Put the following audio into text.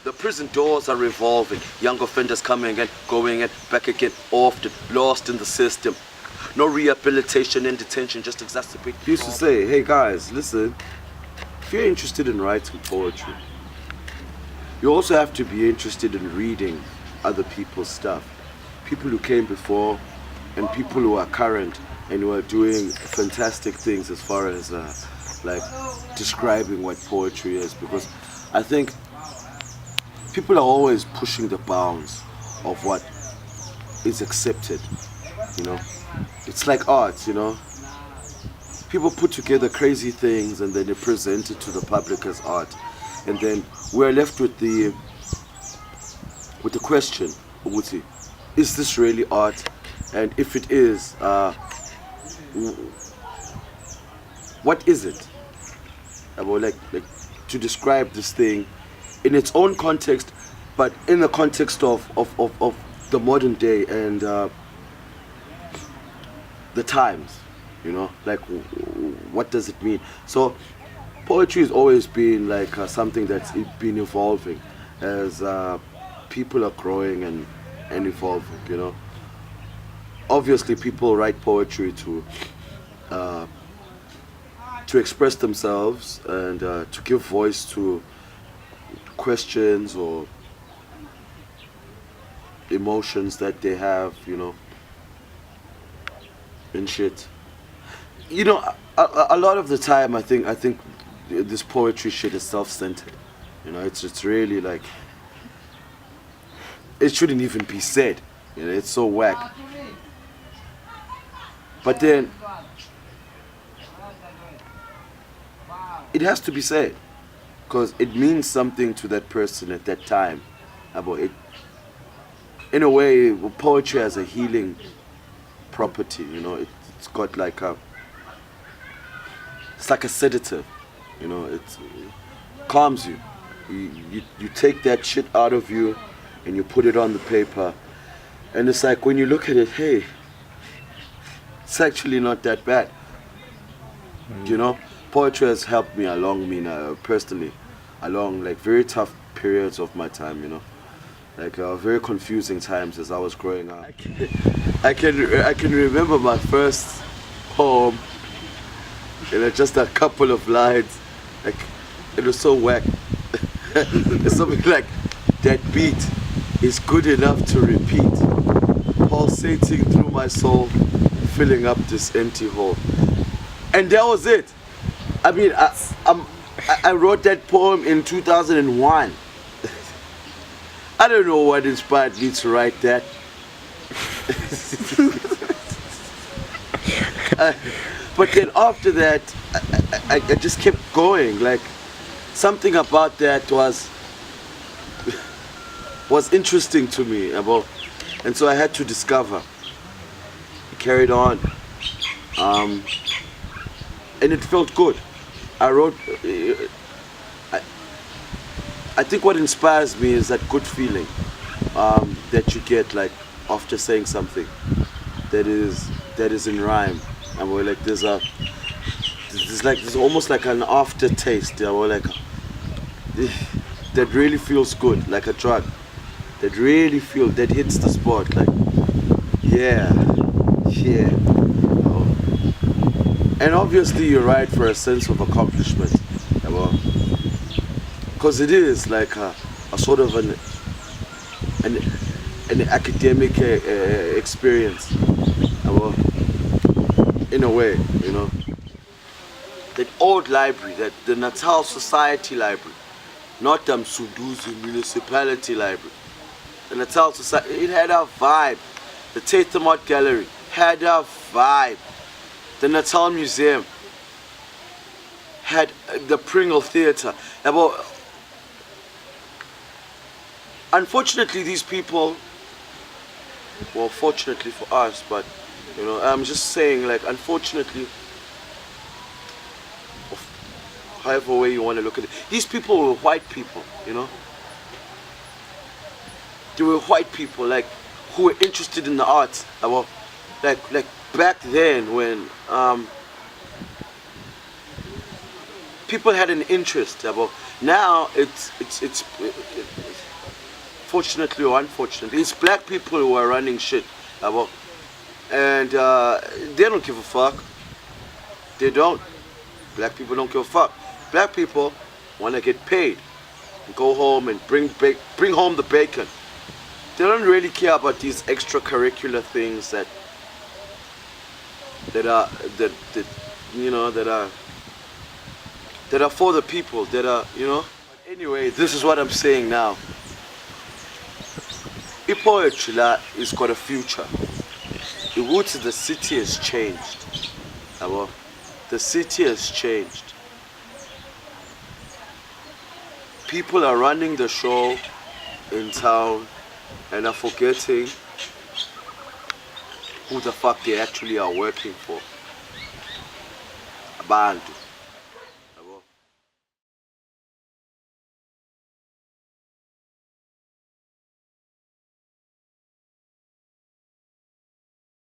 The prison doors are revolving, young offenders coming and going and back again, often lost in the system. No rehabilitation in detention, just exacerbate. He used to say, hey guys, listen, if you're interested in writing poetry, you also have to be interested in reading other people's stuff. People who came before and people who are current and who are doing fantastic things as far as like describing what poetry is, because I think people are always pushing the bounds of what is accepted, you know. It's like art, you know. People put together crazy things and then they present it to the public as art, and then we're left with the question, Uguti, is this really art? And if it is, what is it? About like to describe this thing in its own context, but in the context of the modern day and the times, you know, like what does it mean? So poetry has always been like something that's been evolving as people are growing and evolving, you know. Obviously people write poetry to express themselves and to give voice to questions or emotions that they have, you know, and shit. You know, a lot of the time I think this poetry shit is self-centered. You know, it's really like, it shouldn't even be said. You know, it's so whack. But then it has to be said because it means something to that person at that time. About it, in a way, poetry has a healing property. You know, it's got like it's like a sedative. You know, it calms you. You take that shit out of you and you put it on the paper, and it's like when you look at it, hey, it's actually not that bad. You know, poetry has helped me along personally, along like very tough periods of my time, you know, like very confusing times as I was growing up. I can remember my first poem, you know, just a couple of lines, like it was so whack. It's something like, that beat is good enough to repeat, pulsating through my soul, filling up this empty hole. And that was it. I mean, I wrote that poem in 2001. I don't know what inspired me to write that. But then after that, I just kept going. Like, something about that was interesting to me. And so I had to discover. I carried on. And it felt good. I wrote, I think what inspires me is that good feeling that you get like after saying something that is in rhyme, and we're like there's almost like an aftertaste. Yeah, we're like that really feels good, like a drug that hits the spot, like yeah. And obviously you write for a sense of accomplishment, because it is like a sort of an academic experience, in a way, you know. That old library, that the Natal Society Library, not the Msunduzi Municipality Library. The Natal Society, it had a vibe. The Tate Art Gallery had a vibe. The Natal Museum had the Pringle Theatre. Unfortunately, these people, well, fortunately for us, but you know, I'm just saying, like, unfortunately, however way you want to look at it, these people were white people, you know. They were white people, like, who were interested in the arts. Like back then when people had an interest. Now fortunately or unfortunately, it's black people who are running shit. And they don't give a fuck. They don't. Black people don't give a fuck. Black people want to get paid and go home and bring home the bacon. They don't really care about these extracurricular things that are for the people, that are, you know. Anyway, this is what I'm saying now. Poetry is got a future. The city has changed. The city has changed. People are running the show in town and are forgetting who the fuck they actually are working for. Abantu.